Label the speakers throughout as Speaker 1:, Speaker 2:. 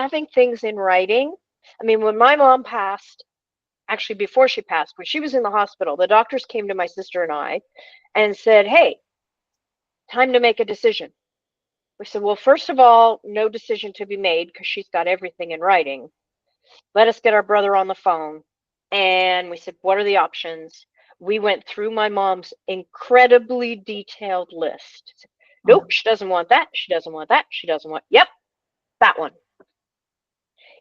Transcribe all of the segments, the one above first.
Speaker 1: having things in writing. I mean, when my mom passed, actually before she passed, when she was in the hospital, the doctors came to my sister and I and said, "Hey, time to make a decision." We said, "Well, first of all, no decision to be made because she's got everything in writing. Let us get our brother on the phone." And we said, "What are the options?" We went through my mom's incredibly detailed list. Nope, she doesn't want that. She doesn't want that. She doesn't want, yep, that one.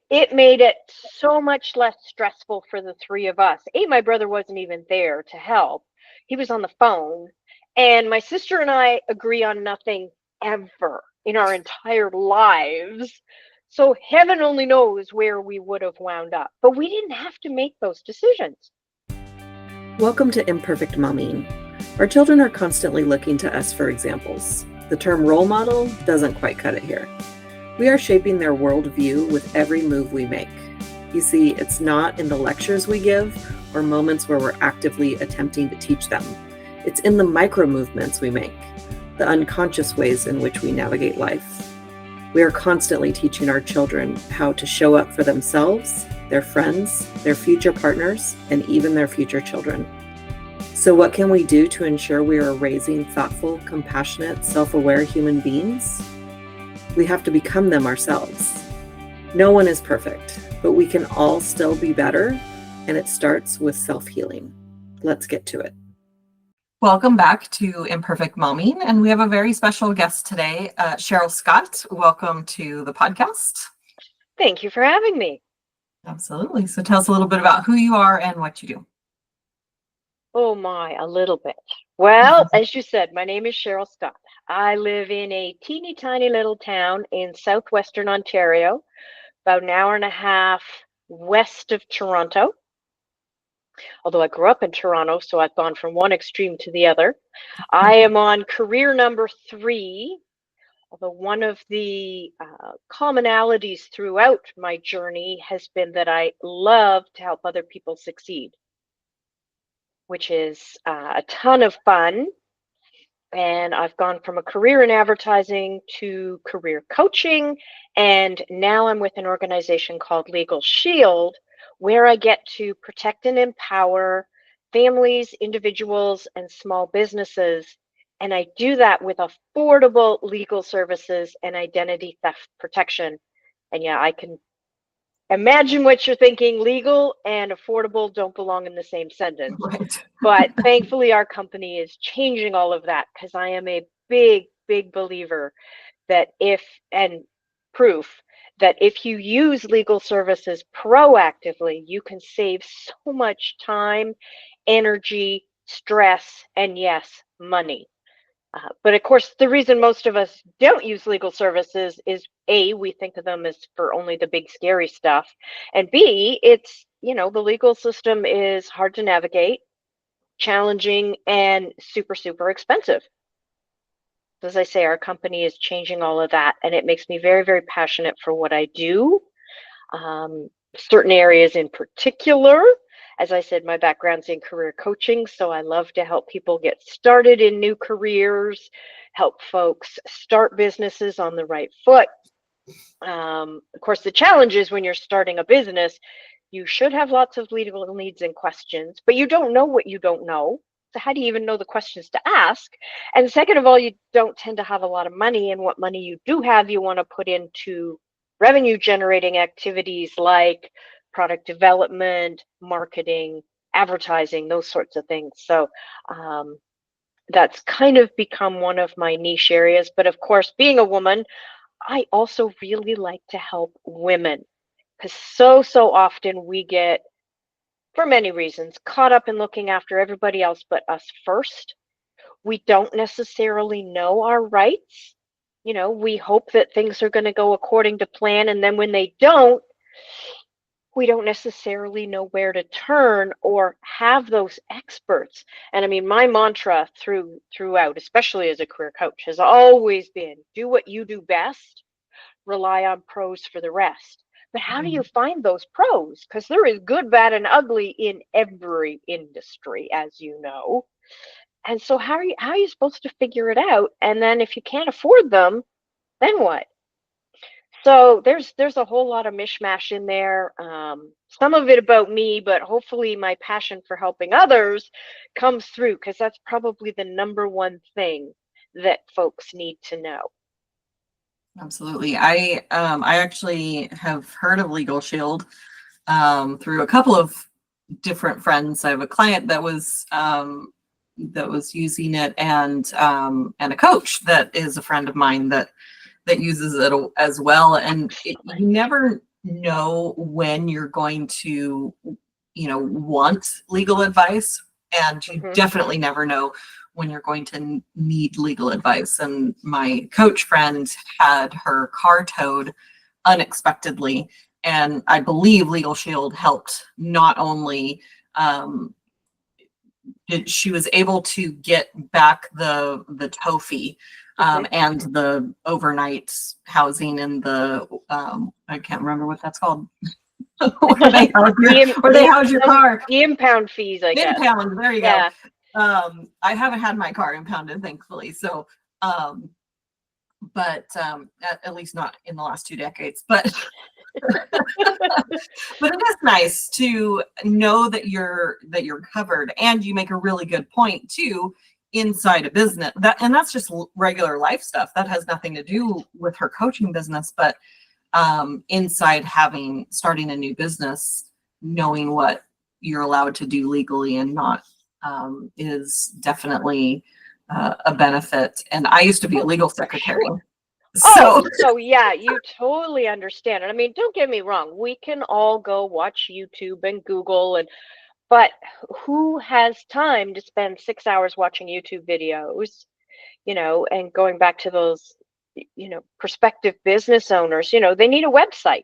Speaker 1: It made it so much less stressful for the three of us. My brother wasn't even there to help. He was on the phone. And my sister and I agree on nothing ever in our entire lives. So heaven only knows where we would have wound up. But we didn't have to make those decisions.
Speaker 2: Welcome to Imperfect Momming. Our children are constantly looking to us for examples. The term role model doesn't quite cut it here. We are shaping their worldview with every move we make. You see, it's not in the lectures we give or moments where we're actively attempting to teach them. It's in the micro movements we make, the unconscious ways in which we navigate life. We are constantly teaching our children how to show up for themselves, their friends, their future partners, and even their future children. So what can we do to ensure we are raising thoughtful, compassionate, self-aware human beings? We have to become them ourselves. No one is perfect, but we can all still be better, and it starts with self-healing. Let's get to it.
Speaker 3: Welcome back to Imperfect Momming, and we have a very special guest today, Sheryl Scott. Welcome to the podcast.
Speaker 1: Thank you for having me.
Speaker 3: Absolutely. So tell us a little bit about who you are and what you do.
Speaker 1: Oh my, a little bit. Well, as you said, my name is Sheryl Scott. I live in a teeny tiny little town in southwestern Ontario, about an hour and a half west of Toronto. Although I grew up in Toronto, so I've gone from one extreme to the other. I am on career number 3, although one of the commonalities throughout my journey has been that I love to help other people succeed, which is a ton of fun. And I've gone from a career in advertising to career coaching. And now I'm with an organization called LegalShield, where I get to protect and empower families, individuals, and small businesses. And I do that with affordable legal services and identity theft protection. And yeah, I can imagine what you're thinking. Legal and affordable don't belong in the same sentence.
Speaker 3: Right.
Speaker 1: But thankfully, our company is changing all of that, because I am a big, big believer that proof that if you use legal services proactively, you can save so much time, energy, stress, and yes, money. But of course, the reason most of us don't use legal services is A, we think of them as for only the big scary stuff, and B, it's, the legal system is hard to navigate, challenging, and super, super expensive. As I say, our company is changing all of that, and it makes me very, very passionate for what I do. Certain areas in particular. As I said, my background's in career coaching, so I love to help people get started in new careers, help folks start businesses on the right foot. Of course, the challenge is when you're starting a business, you should have lots of legal needs and questions, but you don't know what you don't know. So how do you even know the questions to ask? And second of all, you don't tend to have a lot of money, and what money you do have, you want to put into revenue generating activities like product development, marketing, advertising, those sorts of things. So that's kind of become one of my niche areas. But of course, being a woman, I also really like to help women, because so often we get, for many reasons, caught up in looking after everybody else but us first. We don't necessarily know our rights. We hope that things are going to go according to plan, and then when they don't, we don't necessarily know where to turn or have those experts. And I mean, my mantra throughout, especially as a career coach, has always been, do what you do best, rely on pros for the rest. But how do you find those pros? Because there is good, bad, and ugly in every industry, as you know. And so how are you supposed to figure it out? And then if you can't afford them, then what? So there's a whole lot of mishmash in there. Some of it about me, but hopefully my passion for helping others comes through, because that's probably the number one thing that folks need to know.
Speaker 3: Absolutely. I actually have heard of LegalShield through a couple of different friends. I have a client that was using it, and a coach that is a friend of mine that uses it as well. And you never know when you're going to, want legal advice, and you definitely never know when you're going to need legal advice. And my coach friend had her car towed unexpectedly, and I believe LegalShield helped. Not only she was able to get back the tow fee, and the overnight housing, and the I can't remember what that's called. where they house your car.
Speaker 1: The impound fees, I guess.
Speaker 3: Impound, there you go. I haven't had my car impounded, thankfully. So, but at least not in the last 2 decades. But but it is nice to know that you're covered. And you make a really good point too, inside a business, and that's just regular life stuff that has nothing to do with her coaching business. But inside starting a new business, knowing what you're allowed to do legally and not is definitely a benefit. And I used to be a legal secretary.
Speaker 1: So yeah, you totally understand. And I mean, don't get me wrong, we can all go watch YouTube and Google, but who has time to spend 6 hours watching YouTube videos, and going back to those, prospective business owners, they need a website.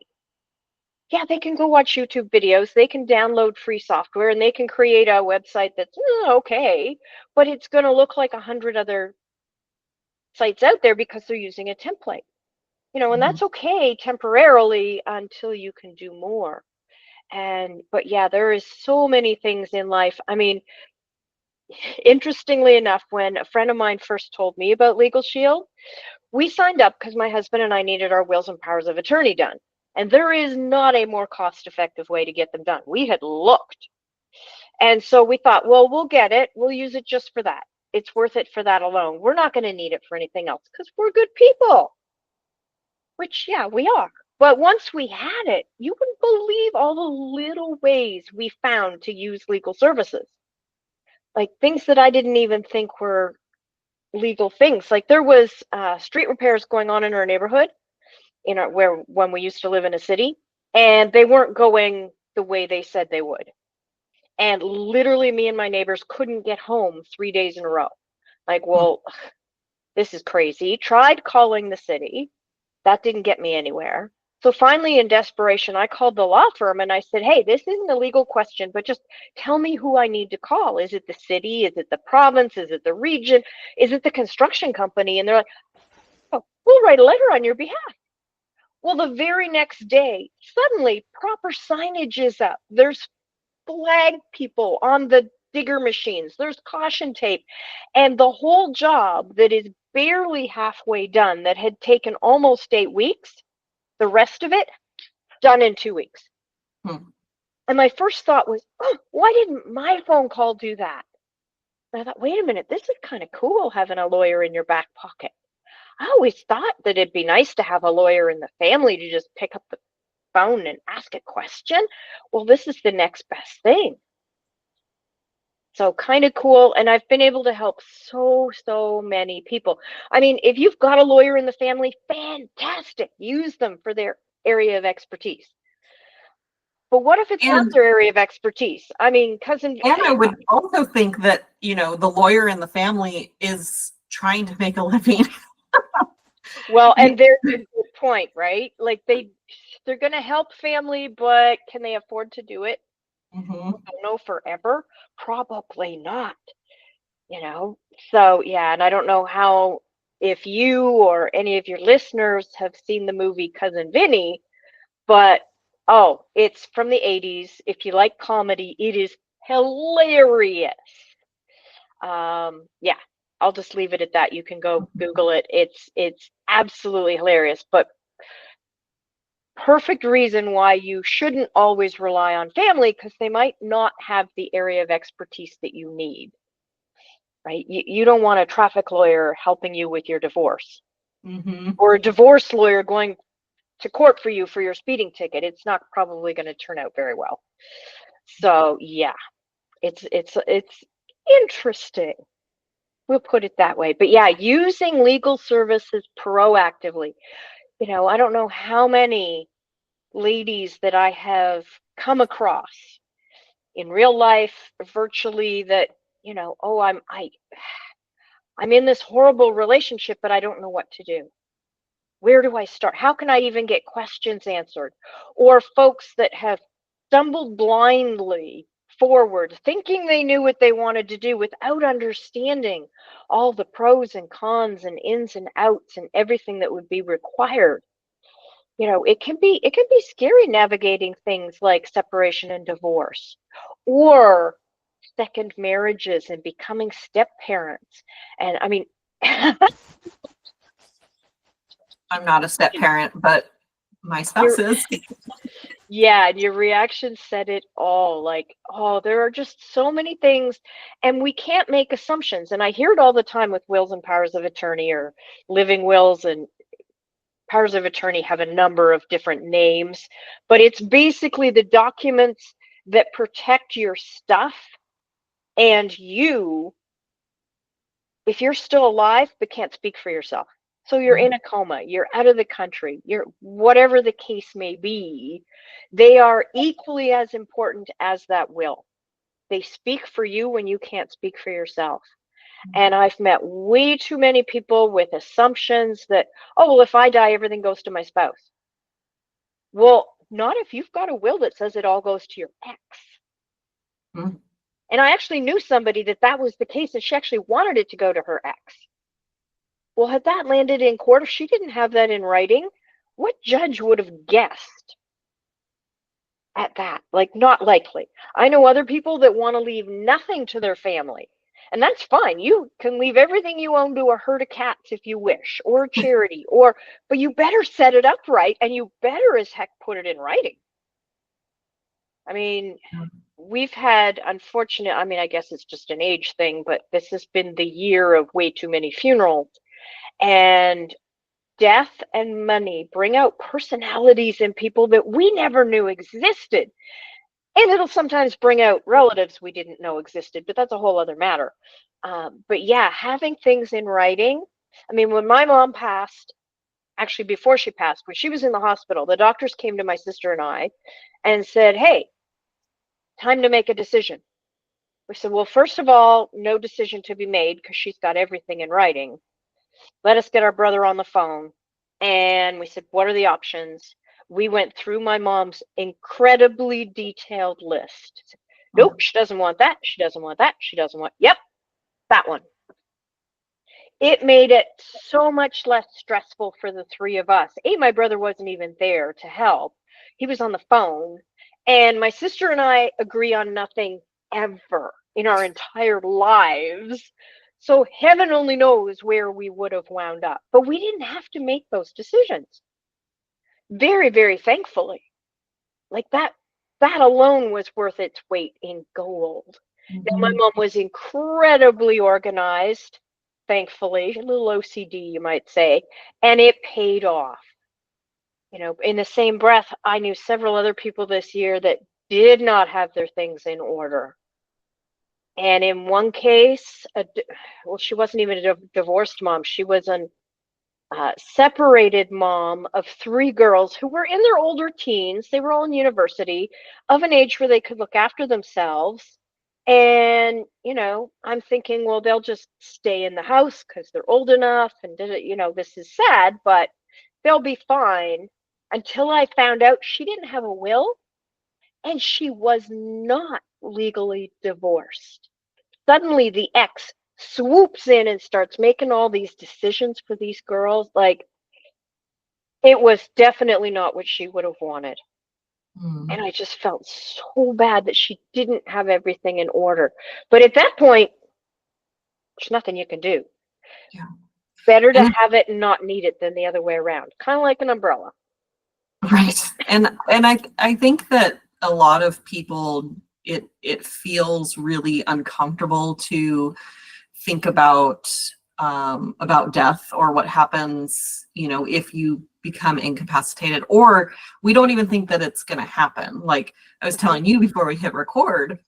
Speaker 1: Yeah, they can go watch YouTube videos, they can download free software, and they can create a website that's okay, but it's going to look like 100 other sites out there because they're using a template. And that's okay temporarily until you can do more. But yeah, there is so many things in life. I mean, interestingly enough, when a friend of mine first told me about LegalShield, we signed up because my husband and I needed our wills and powers of attorney done. And there is not a more cost-effective way to get them done. We had looked. And so we thought, well, we'll get it. We'll use it just for that. It's worth it for that alone. We're not going to need it for anything else because we're good people. Which, yeah, we are. But once we had it, you wouldn't believe all the little ways we found to use legal services. Like things that I didn't even think were legal things. Like there was street repairs going on in our neighborhood, when we used to live in a city, and they weren't going the way they said they would. And literally me and my neighbors couldn't get home 3 days in a row. Like, well, this is crazy. Tried calling the city. That didn't get me anywhere. So finally, in desperation, I called the law firm and I said, hey, this isn't a legal question, but just tell me who I need to call. Is it the city? Is it the province? Is it the region? Is it the construction company? And they're like, oh, we'll write a letter on your behalf. Well, the very next day, suddenly proper signage is up. There's flag people on the digger machines. There's caution tape. And the whole job that is barely halfway done, that had taken almost 8 weeks, the rest of it done in 2 weeks. And my first thought was, oh, why didn't my phone call do that? And I thought, wait a minute, this is kind of cool having a lawyer in your back pocket. I always thought that it'd be nice to have a lawyer in the family to just pick up the phone and ask a question. Well, this is the next best thing. So kind of cool. And I've been able to help so many people. I mean, if you've got a lawyer in the family, fantastic. Use them for their area of expertise. But what if it's not their area of expertise? I mean, cousin.
Speaker 3: And I would also think that, the lawyer in the family is trying to make a living.
Speaker 1: Well, and there's a good point, right? Like they're going to help family, but can they afford to do it? I don't know, forever? Probably not. So yeah, and I don't know if you or any of your listeners have seen the movie Cousin Vinny, but it's from the 80s. If you like comedy, it is hilarious. Yeah, I'll just leave it at that. You can go Google it. It's absolutely hilarious. But perfect reason why you shouldn't always rely on family, because they might not have the area of expertise that you need, right? You don't want a traffic lawyer helping you with your divorce, or a divorce lawyer going to court for you for your speeding ticket. It's not probably going to turn out very well. So yeah, it's interesting. We'll put it that way. But yeah, using legal services proactively. I don't know how many ladies that I have come across in real life, virtually, that, oh, I'm in this horrible relationship, but I don't know what to do. Where do I start? How can I even get questions answered? Or folks that have stumbled blindly forward, thinking they knew what they wanted to do without understanding all the pros and cons and ins and outs and everything that would be required. It can be scary navigating things like separation and divorce, or second marriages and becoming step parents. And I mean,
Speaker 3: I'm not a step parent, but my spouse is.
Speaker 1: Yeah, and your reaction said it all. Like, oh, there are just so many things, and we can't make assumptions. And I hear it all the time with wills and powers of attorney, or living wills, and powers of attorney have a number of different names, but it's basically the documents that protect your stuff and you, if you're still alive but can't speak for yourself. So you're in a coma, you're out of the country, you're whatever the case may be, they are equally as important as that will. They speak for you when you can't speak for yourself. And I've met way too many people with assumptions that, oh, well, if I die, everything goes to my spouse. Well, not if you've got a will that says it all goes to your ex.
Speaker 3: Mm.
Speaker 1: And I actually knew somebody that was the case, and she actually wanted it to go to her ex. Well, had that landed in court, if she didn't have that in writing, what judge would have guessed at that? Like, not likely. I know other people that want to leave nothing to their family. And that's fine. You can leave everything you own to a herd of cats if you wish, or a charity, but you better set it up right, and you better as heck put it in writing. I mean, we've had I guess it's just an age thing, but this has been the year of way too many funerals. And death and money bring out personalities in people that we never knew existed. And it'll sometimes bring out relatives we didn't know existed, but that's a whole other matter. But yeah, having things in writing. I mean, when my mom passed, actually before she passed, when she was in the hospital, the doctors came to my sister and I and said, hey, time to make a decision. We said, well, first of all, no decision to be made because she's got everything in writing. Let us get our brother on the phone. And we said, what are the options? We went through my mom's incredibly detailed list. Nope, she doesn't want that. She doesn't want that. She doesn't want, yep, that one. It made it so much less stressful for the three of us. My brother wasn't even there to help. He was on the phone. And my sister and I agree on nothing ever in our entire lives. So heaven only knows where we would have wound up. But we didn't have to make those decisions. Very, very thankfully. Like that alone was worth its weight in gold. Now, my mom was incredibly organized, thankfully, a little OCD, you might say, and it paid off. In the same breath, I knew several other people this year that did not have their things in order. And in one case, she wasn't even a divorced mom. She was a separated mom of three girls who were in their older teens. They were all in university, of an age where they could look after themselves. And, I'm thinking, well, they'll just stay in the house because they're old enough. And, this is sad, but they'll be fine. Until I found out she didn't have a will and she was not legally divorced. Suddenly the ex swoops in and starts making all these decisions for these girls. Like, it was definitely not what she would have wanted. And I just felt so bad that she didn't have everything in order. But at that point, there's nothing you can do.
Speaker 3: Yeah.
Speaker 1: Better to have it and not need it than the other way around. Kind of like an umbrella.
Speaker 3: Right. And I think that a lot of people, it feels really uncomfortable to think about death or what happens, if you become incapacitated, or we don't even think that it's going to happen. Like I was telling you before we hit record,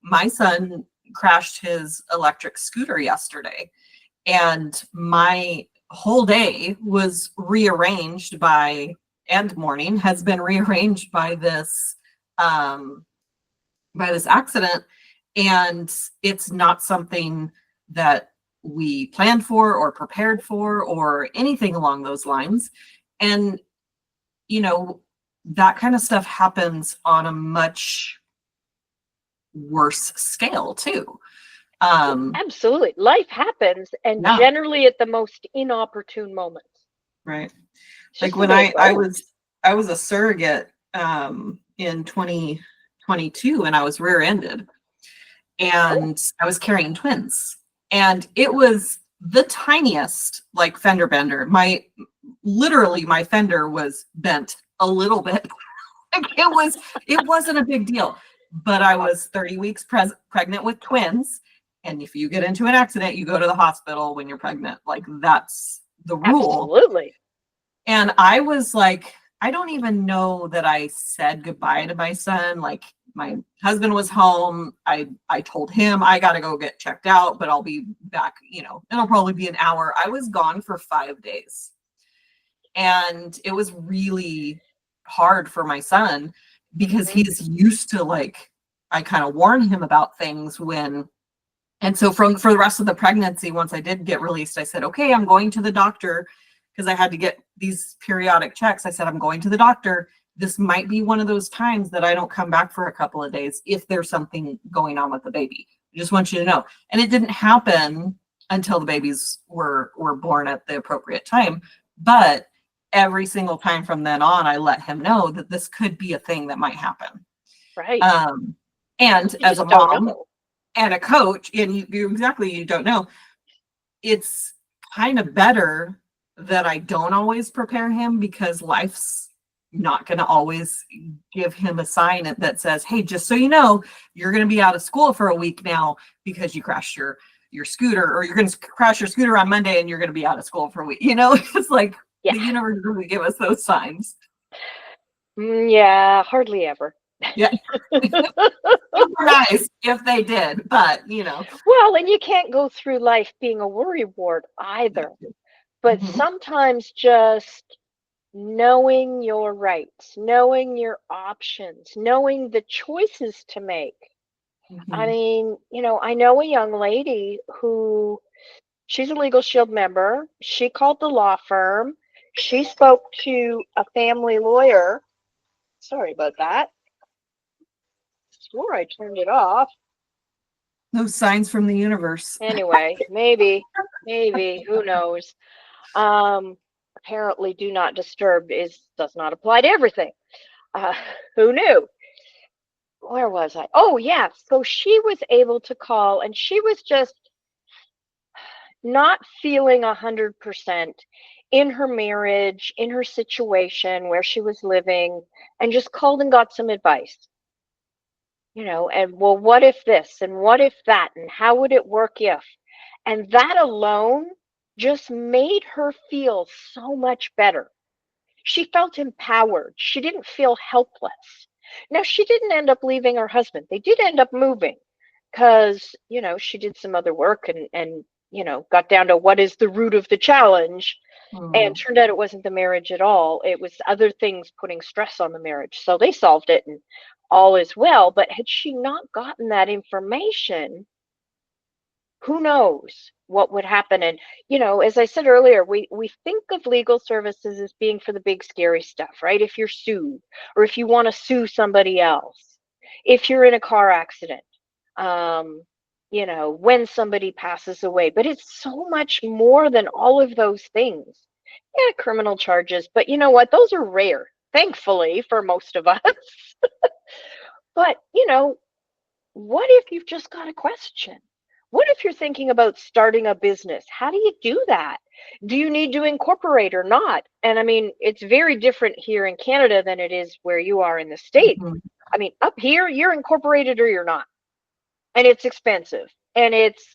Speaker 3: my son crashed his electric scooter yesterday, and my whole day was rearranged and morning has been rearranged by this accident. And it's not something that we planned for or prepared for or anything along those lines. And, that kind of stuff happens on a much worse scale too.
Speaker 1: Absolutely. Life happens, and
Speaker 3: Yeah.
Speaker 1: generally at the most inopportune moments.
Speaker 3: Right.
Speaker 1: It's
Speaker 3: Like
Speaker 1: just
Speaker 3: when
Speaker 1: the way it
Speaker 3: I
Speaker 1: goes.
Speaker 3: was a surrogate in 2022, and I was rear-ended, and I was carrying twins, and it was the tiniest like fender bender. Literally my fender was bent a little bit. Like it wasn't a big deal, but I was 30 weeks pregnant with twins, and if you get into an accident, you go to the hospital when you're pregnant. Like that's the rule.
Speaker 1: Absolutely.
Speaker 3: And I was like, I don't even know that I said goodbye to my son. Like my husband was home. I told him I got to go get checked out, but I'll be back, it'll probably be an hour. I was gone for 5 days. And it was really hard for my son because he's used to, like, I kind of warn him about things and so for the rest of the pregnancy, once I did get released, I said, okay, I'm going to the doctor, because I had to get these periodic checks. I said, I'm going to the doctor. This might be one of those times that I don't come back for a couple of days if there's something going on with the baby. I just want you to know. And it didn't happen until the babies were born at the appropriate time. But every single time from then on, I let him know that this could be a thing that might happen.
Speaker 1: Right.
Speaker 3: And
Speaker 1: You
Speaker 3: as a
Speaker 1: just don't
Speaker 3: mom
Speaker 1: know.
Speaker 3: and a coach, and you don't know, it's kind of better that I don't always prepare him, because life's not going to always give him a sign that says, hey, just so you know, you're going to be out of school for a week now because you crashed your scooter, or you're going to crash your scooter on Monday and you're going to be out of school for a week. It's like the universe doesn't give us those signs.
Speaker 1: Yeah, hardly ever.
Speaker 3: Yeah. Super nice if they did, but
Speaker 1: Well, and you can't go through life being a worry ward either. But sometimes just knowing your rights, knowing your options, knowing the choices to make. I mean, I know a young lady who, she's a LegalShield member. She called the law firm. She spoke to a family lawyer. Sorry about that. Swore I turned it off.
Speaker 3: Those signs from the universe.
Speaker 1: Anyway, maybe, who knows? Apparently do not disturb does not apply to everything. Who knew? Where was I? Oh yeah, so she was able to call, and she was just not feeling 100% in her marriage, in her situation where she was living, and just called and got some advice. And well, what if this and what if that, and how would it work if? And that alone just made her feel so much better. She felt empowered. She didn't feel helpless. Now, she didn't end up leaving her husband. They did end up moving because, she did some other work and got down to what is the root of the challenge. And turned out it wasn't the marriage at all. It was other things putting stress on the marriage. So they solved it and all is well. But had she not gotten that information, who knows what would happen? And, as I said earlier, we think of legal services as being for the big, scary stuff, right? If you're sued, or if you want to sue somebody else, if you're in a car accident, when somebody passes away. But it's so much more than all of those things. Yeah, criminal charges, but you know what? Those are rare, thankfully, for most of us. But, what if you've just got a question? What if you're thinking about starting a business? How do you do that? Do you need to incorporate or not? And I mean, it's very different here in Canada than it is where you are in the States.
Speaker 3: Mhm.
Speaker 1: I mean, up here, you're incorporated or you're not. And it's expensive and it's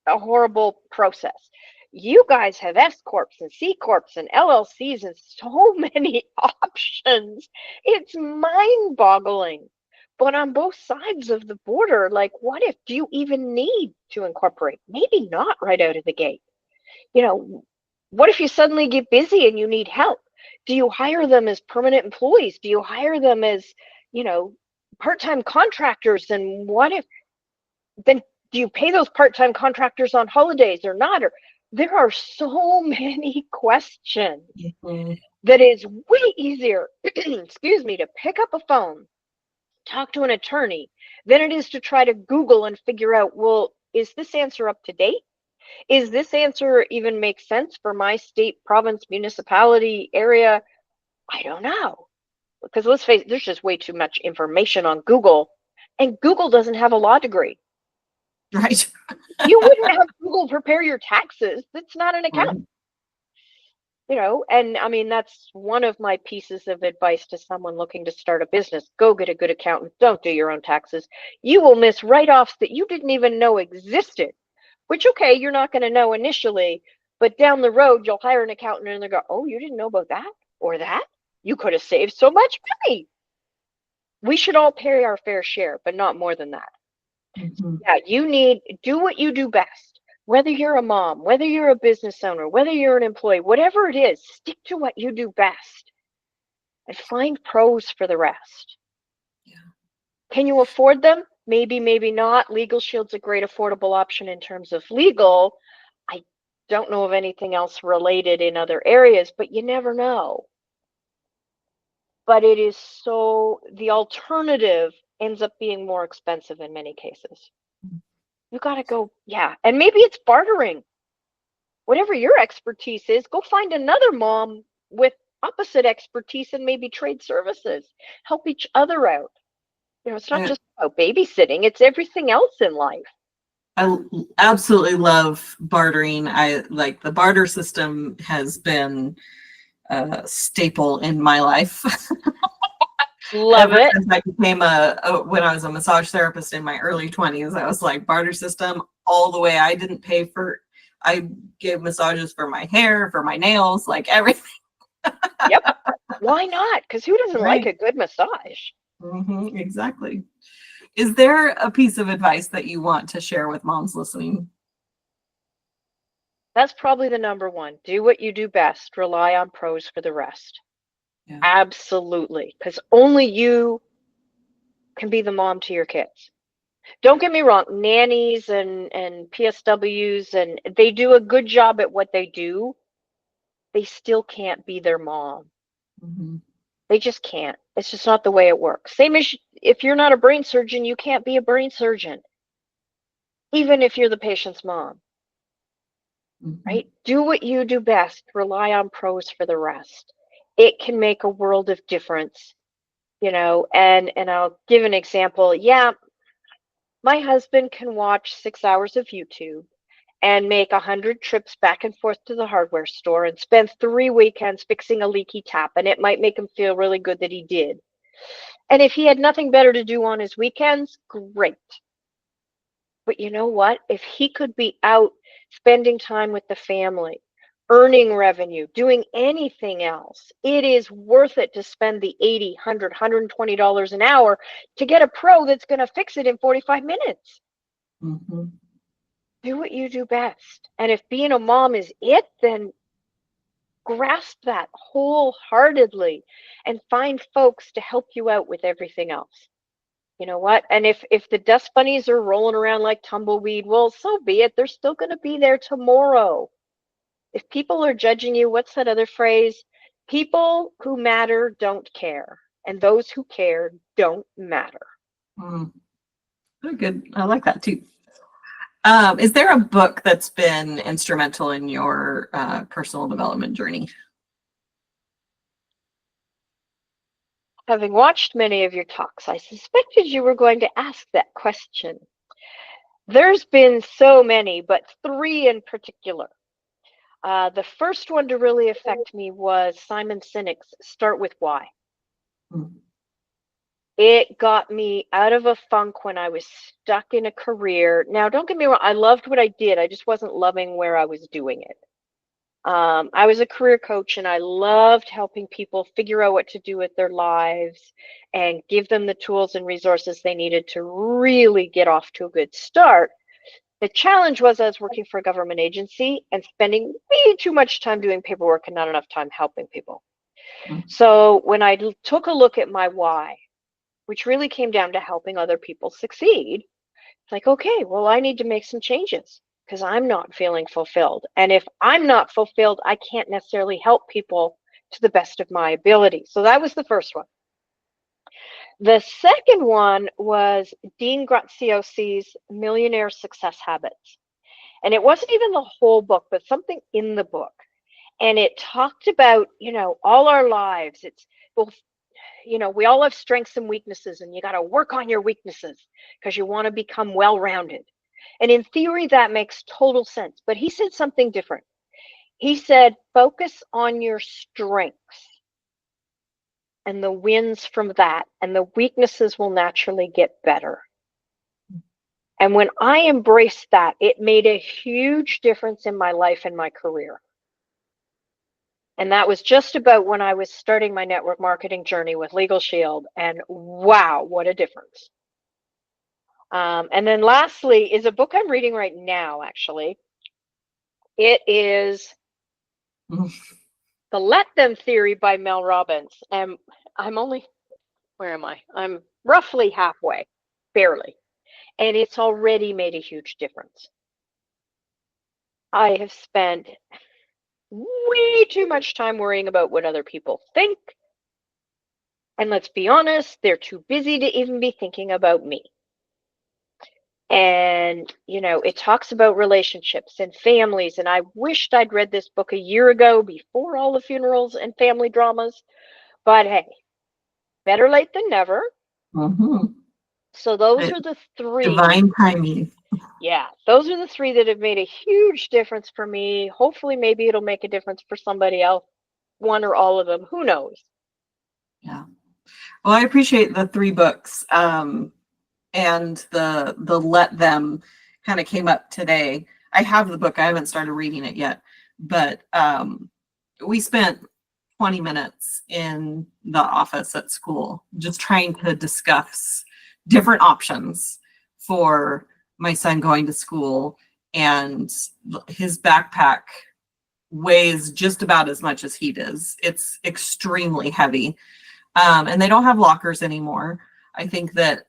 Speaker 1: a horrible process. You guys have S corps and C corps and LLCs and so many options. It's mind-boggling. But on both sides of the border, like, what if, do you even need to incorporate? Maybe not right out of the gate. You know, what if you suddenly get busy and you need help? Do you hire them as permanent employees? Do you hire them as, you know, part-time contractors? And what if then do you pay those part-time contractors on holidays or not? Or there are so many questions
Speaker 3: Mhm.
Speaker 1: that is way easier, excuse me, to pick up a phone, talk to an attorney, than it is to try to Google and figure out, well, is this answer up to date? Is this answer even make sense for my state, province, municipality, area? I don't know. Because let's face it, there's just way too much information on Google, and Google doesn't have a law degree.
Speaker 3: Right.
Speaker 1: You wouldn't have Google prepare your taxes. That's not an
Speaker 3: Right.
Speaker 1: accountant, you know. And I mean, that's one of my pieces of advice to someone looking to start a business. Go get a good accountant. Don't do your own taxes. You will miss write-offs that you didn't even know existed, which, okay, you're not going to know initially, but down the road, you'll hire an accountant and they'll go, oh, you didn't know about that or that? You could have saved so much money. We should all pay our fair share, but not more than that.
Speaker 3: Mhm.
Speaker 1: Yeah, you need, do what you do best. Whether you're a mom, whether you're a business owner, whether you're an employee, whatever it is, stick to what you do best and find pros for the rest.
Speaker 3: Yeah.
Speaker 1: Can you afford them? Maybe, maybe not. LegalShield's a great affordable option in terms of legal. I don't know of anything else related in other areas, but you never know. But it is so, the alternative ends up being more expensive in many cases. You got to go, yeah. And maybe it's bartering. Whatever your expertise is, go find another mom with opposite expertise and maybe trade services. Help each other out. You know, it's not
Speaker 3: I,
Speaker 1: just about babysitting, it's everything else in life.
Speaker 3: I absolutely love bartering. I like the barter system has been a staple in my life.
Speaker 1: Love
Speaker 3: Ever
Speaker 1: it.
Speaker 3: since I became when I was a massage therapist in my early 20s, I was like barter system all the way. I gave massages for my hair, for my nails, like everything.
Speaker 1: Yep. Why not? Because who doesn't like
Speaker 3: Right.
Speaker 1: a good massage?
Speaker 3: Exactly. Is there a piece of advice that you want to share with moms listening?
Speaker 1: That's probably the number one. Do what you do best. Rely on pros for the rest.
Speaker 3: Yeah.
Speaker 1: Absolutely. Because only you can be the mom to your kids. Don't get me wrong, nannies and PSWs, and they do a good job at what they do. They still can't be their mom.
Speaker 3: Mm-hmm.
Speaker 1: They just can't. It's just not the way it works. Same as if you're not a brain surgeon, you can't be a brain surgeon, even if you're the patient's mom,
Speaker 3: Mm-hmm.
Speaker 1: right? Do what you do best. Rely on pros for the rest. It can make a world of difference, you know. And I'll give an example. Yeah, my husband can watch 6 hours of YouTube and make 100 trips back and forth to the hardware store and spend 3 weekends fixing a leaky tap. And it might make him feel really good that he did. And if he had nothing better to do on his weekends, great. But you know what? If he could be out spending time with the family, earning revenue, doing anything else, it is worth it to spend the $80, $100, $120 an hour to get a pro that's going to fix it in 45 minutes.
Speaker 3: Mm-hmm.
Speaker 1: Do what you do best. And if being a mom is it, then grasp that wholeheartedly and find folks to help you out with everything else. You know what? And if the dust bunnies are rolling around like tumbleweed, well, so be it. They're still going to be there tomorrow. If people are judging you, what's that other phrase? People who matter don't care, and those who care don't matter.
Speaker 3: Mm. Very good. I like that too. Is there a book that's been instrumental in your personal development journey?
Speaker 1: Having watched many of your talks, I suspected you were going to ask that question. There's been so many, but three in particular. The first one to really affect me was Simon Sinek's Start With Why.
Speaker 3: Mm.
Speaker 1: It got me out of a funk when I was stuck in a career. Now, don't get me wrong, I loved what I did. I just wasn't loving where I was doing it. I was a career coach and I loved helping people figure out what to do with their lives and give them the tools and resources they needed to really get off to a good start. The challenge was I was working for a government agency and spending way too much time doing paperwork and not enough time helping people.
Speaker 3: Mm.
Speaker 1: So when I took a look at my why, which really came down to helping other people succeed, it's like, okay, well, I need to make some changes because I'm not feeling fulfilled. And if I'm not fulfilled, I can't necessarily help people to the best of my ability. So that was the first one. The second one was Dean Graziosi's Millionaire Success Habits. And it wasn't even the whole book, but something in the book. And it talked about, all our lives. It's both, we all have strengths and weaknesses, and you got to work on your weaknesses because you want to become well-rounded. And in theory, that makes total sense. But he said something different. He said, focus on your strengths and the wins from that, and the weaknesses will naturally get better. And when I embraced that, it made a huge difference in my life and my career. And that was just about when I was starting my network marketing journey with LegalShield. And wow, what a difference. And then lastly is a book I'm reading right now, actually. It is The Let Them Theory by Mel Robbins. And where am I? I'm roughly halfway, barely. And it's already made a huge difference. I have spent way too much time worrying about what other people think. And let's be honest, they're too busy to even be thinking about me. And, it talks about relationships and families. And I wished I'd read this book a year ago before all the funerals and family dramas. But hey, better late than never.
Speaker 3: Mm-hmm.
Speaker 1: So those are the three.
Speaker 3: Divine timing.
Speaker 1: Yeah, those are the three that have made a huge difference for me. Hopefully, maybe it'll make a difference for somebody else, one or all of them. Who knows?
Speaker 3: Yeah. Well, I appreciate the 3 books. And the Let Them kind of came up today. I have the book. I haven't started reading it yet, but we spent 20 minutes in the office at school just trying to discuss different options for my son going to school, and his backpack weighs just about as much as he does. It's extremely heavy. And they don't have lockers anymore. I think that,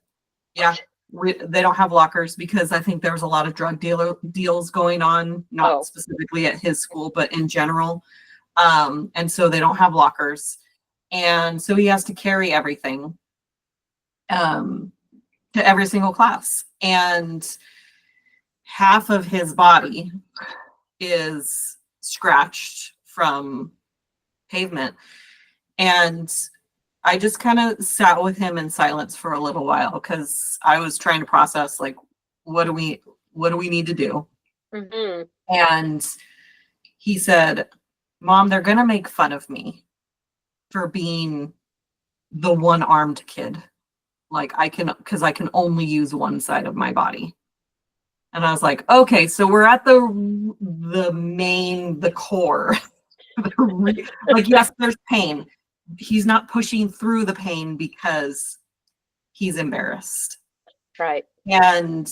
Speaker 3: yeah, they don't have lockers because I think there was a lot of drug deals going on, not specifically at his school, but in general. And so they don't have lockers. And so he has to carry everything to every single class. And half of his body is scratched from pavement. And I just kind of sat with him in silence for a little while because I was trying to process, like, what do we need to do?
Speaker 1: Mm-hmm.
Speaker 3: And he said, Mom, they're going to make fun of me for being the one-armed kid. Like, because I can only use one side of my body. And I was like, okay, so we're at the core. Like, yes, there's pain. He's not pushing through the pain because he's embarrassed.
Speaker 1: Right.
Speaker 3: And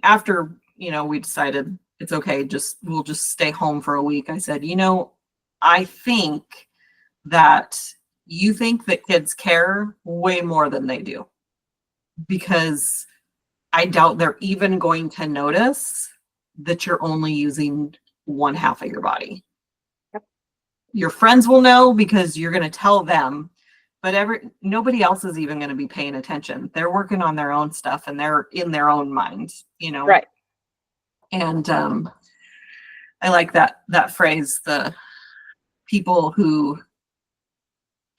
Speaker 3: after, we decided it's okay, we'll just stay home for a week. I said, I think that you think that kids care way more than they do, because I doubt they're even going to notice that you're only using one half of your body.
Speaker 1: Yep.
Speaker 3: Your friends will know because you're going to tell them, but nobody else is even going to be paying attention. They're working on their own stuff and they're in their own minds,
Speaker 1: Right.
Speaker 3: And I like that phrase, the people who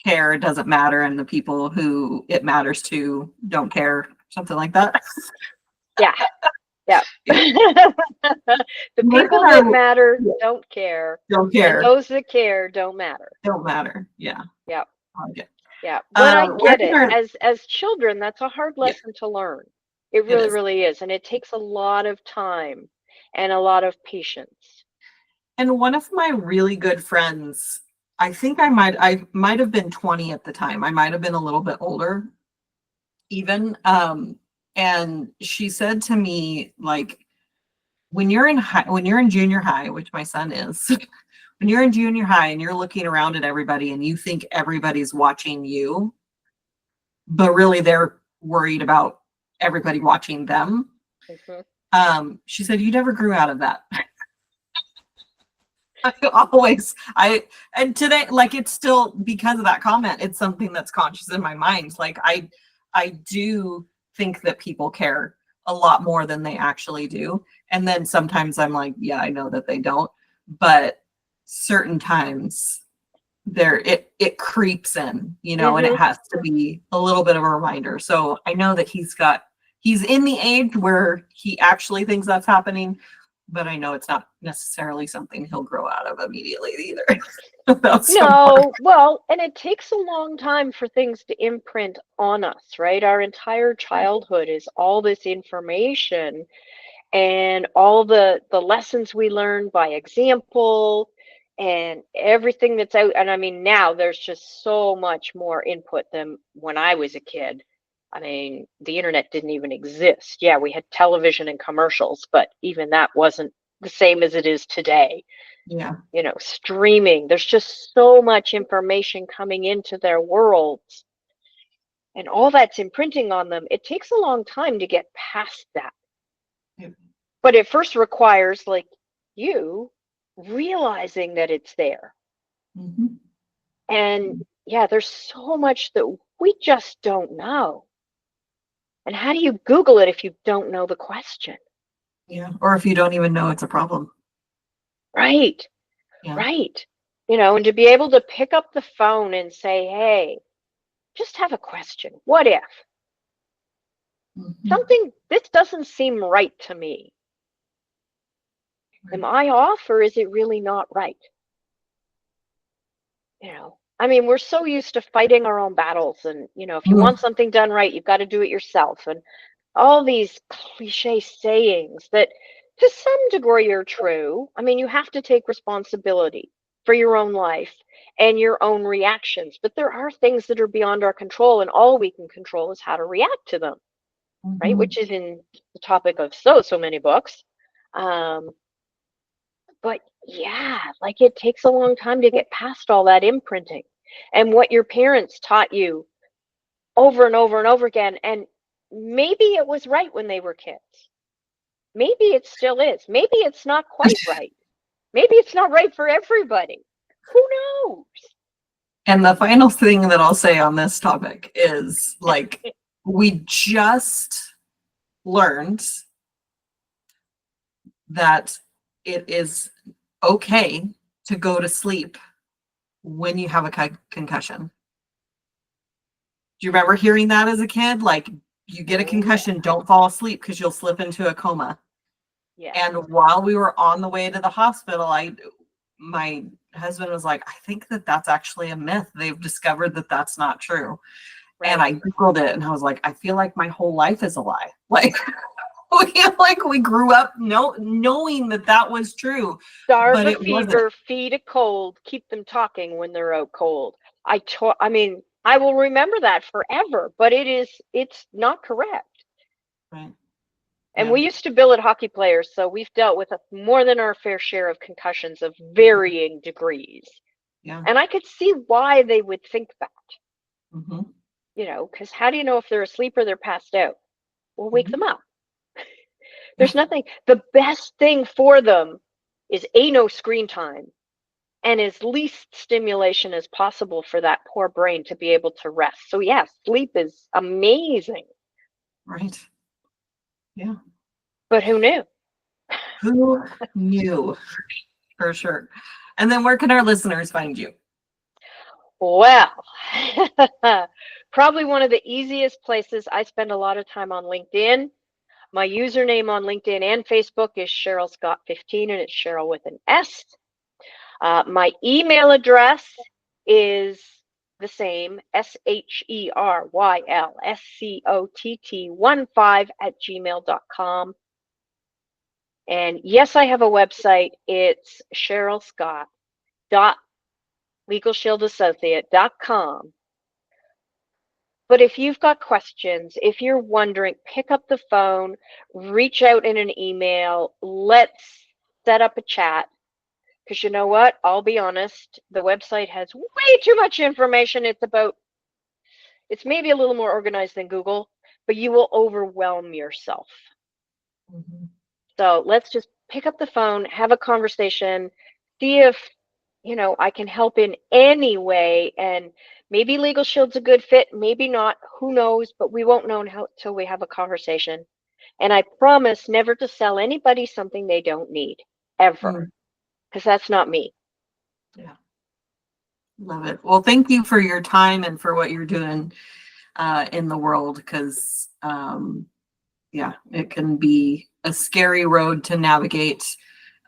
Speaker 3: care doesn't matter and the people who it matters to don't care. something like that.
Speaker 1: Yeah. Yeah. The people that matter don't care.
Speaker 3: Don't care.
Speaker 1: And those that care don't matter.
Speaker 3: Don't matter. Yeah.
Speaker 1: Yeah.
Speaker 3: Okay.
Speaker 1: Yeah. But I get it. As children, that's a hard lesson to learn. It really, really is. And it takes a lot of time and a lot of patience.
Speaker 3: And one of my really good friends, I think I might have been 20 at the time. I might have been a little bit older even. And she said to me, like, when you're in junior high, which my son is, when you're in junior high and you're looking around at everybody and you think everybody's watching you, but really they're worried about everybody watching them. She said, you never grew out of that. And today, like, it's still, because of that comment, it's something that's conscious in my mind. Like, I do think that people care a lot more than they actually do. And then sometimes I'm like, yeah, I know that they don't, but certain times it creeps in, you know, and it has to be a little bit of a reminder. So I know that he's in the age where he actually thinks that's happening, but I know it's not necessarily something he'll grow out of immediately either.
Speaker 1: No, well, and it takes a long time for things to imprint on us, right? Our entire childhood is all this information and all the lessons we learn by example and everything that's out. And I mean, now there's just so much more input than when I was a kid. I mean, the internet didn't even exist. Yeah, we had television and commercials, but even that wasn't the same as it is today.
Speaker 3: Yeah.
Speaker 1: You know, streaming, there's just so much information coming into their worlds and all that's imprinting on them. It takes a long time to get past that.
Speaker 3: Yeah.
Speaker 1: But it first requires, like, you realizing that it's there. And yeah, there's so much that we just don't know. And how do you Google it if you don't know the question?
Speaker 3: Yeah. Or if you don't even know it's a problem.
Speaker 1: Right.
Speaker 3: Yeah.
Speaker 1: Right. You know, and to be able to pick up the phone and say, hey, just have a question. What if? Something, this doesn't seem right to me. Am I off, or is it really not right? You know, I mean, we're so used to fighting our own battles, and, you know, if you want something done right, you've got to do it yourself. And all these cliche sayings that to some degree are true. I mean, you have to take responsibility for your own life and your own reactions, but there are things that are beyond our control, and all we can control is how to react to them, right? Which is in the topic of so many books. But yeah, like, it takes a long time to get past all that imprinting and what your parents taught you over and over and over again. And maybe it was right when they were kids. Maybe it still is. Maybe it's not quite right. Maybe it's not right for everybody. Who knows?
Speaker 3: And the final thing that I'll say on this topic is, like, we just learned that it is okay to go to sleep when you have a concussion. Do you remember hearing that as a kid? Like, you get a concussion, don't fall asleep because you'll slip into a coma.
Speaker 1: Yeah.
Speaker 3: And while we were on the way to the hospital, my husband was like, I think that that's actually a myth. They've discovered that that's not true. Right. And I Googled it and I was like, I feel like my whole life is a lie. Like, we grew up knowing that was true.
Speaker 1: Starve a fever, feed a cold, keep them talking when they're out cold. I mean, I will remember that forever, but it's not correct.
Speaker 3: Right.
Speaker 1: And we used to billet hockey players, so we've dealt with more than our fair share of concussions of varying degrees.
Speaker 3: Yeah.
Speaker 1: And I could see why they would think that. You know, because how do you know if they're asleep or they're passed out? Well, wake them up. There's nothing. The best thing for them is no screen time and as least stimulation as possible for that poor brain to be able to rest. So yeah, sleep is amazing.
Speaker 3: Right. Yeah.
Speaker 1: But who knew?
Speaker 3: Who knew? For sure. And then where can our listeners find you?
Speaker 1: Well, Probably one of the easiest places. I spend a lot of time on LinkedIn. My username on LinkedIn and Facebook is Sheryl Scott 15, and it's Sheryl with an S. My email address is the same, SHERYLSCOTT15 And yes, I have a website. It's SherylScott.LegalShieldAssociate.com. But if you've got questions, if you're wondering, pick up the phone, reach out in an email, let's set up a chat. Because you know what? I'll be honest, the website has way too much information. It's maybe a little more organized than Google, but you will overwhelm yourself.
Speaker 3: Mhm.
Speaker 1: So let's just pick up the phone, have a conversation, see if, I can help in any way. And maybe LegalShield's a good fit, maybe not, who knows, but we won't know until we have a conversation. And I promise never to sell anybody something they don't need, ever, because that's not me.
Speaker 3: Yeah. Love it. Well, thank you for your time and for what you're doing in the world, because it can be a scary road to navigate.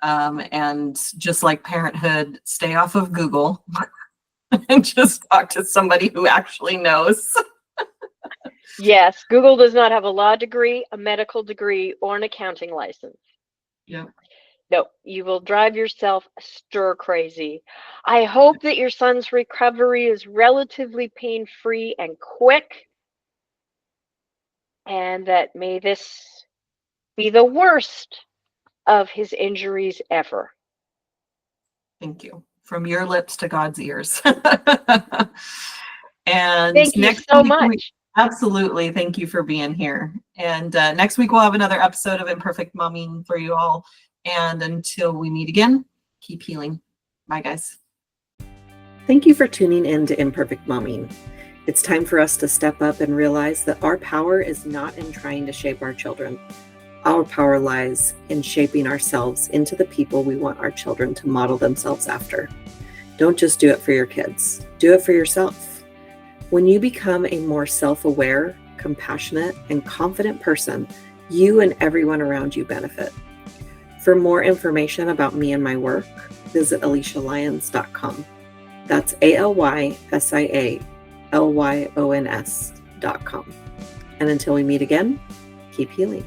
Speaker 3: And just like parenthood, stay off of Google and just talk to somebody who actually knows.
Speaker 1: Yes, Google does not have a law degree, a medical degree, or an accounting license.
Speaker 3: Yeah.
Speaker 1: No, you will drive yourself stir crazy. I hope that your son's recovery is relatively pain-free and quick, and that may this be the worst of his injuries ever.
Speaker 3: Thank you. From your lips to God's ears. And
Speaker 1: thank you
Speaker 3: next
Speaker 1: so
Speaker 3: week,
Speaker 1: much.
Speaker 3: Absolutely. Thank you for being here. And next week, we'll have another episode of Imperfect Momming for you all. And until we meet again, keep healing. Bye, guys.
Speaker 2: Thank you for tuning in to Imperfect Momming. It's time for us to step up and realize that our power is not in trying to shape our children. Our power lies in shaping ourselves into the people we want our children to model themselves after. Don't just do it for your kids. Do it for yourself. When you become a more self-aware, compassionate, and confident person, you and everyone around you benefit. For more information about me and my work, visit AliciaLyons.com. That's ALYSIALYONS.com. And until we meet again, keep healing.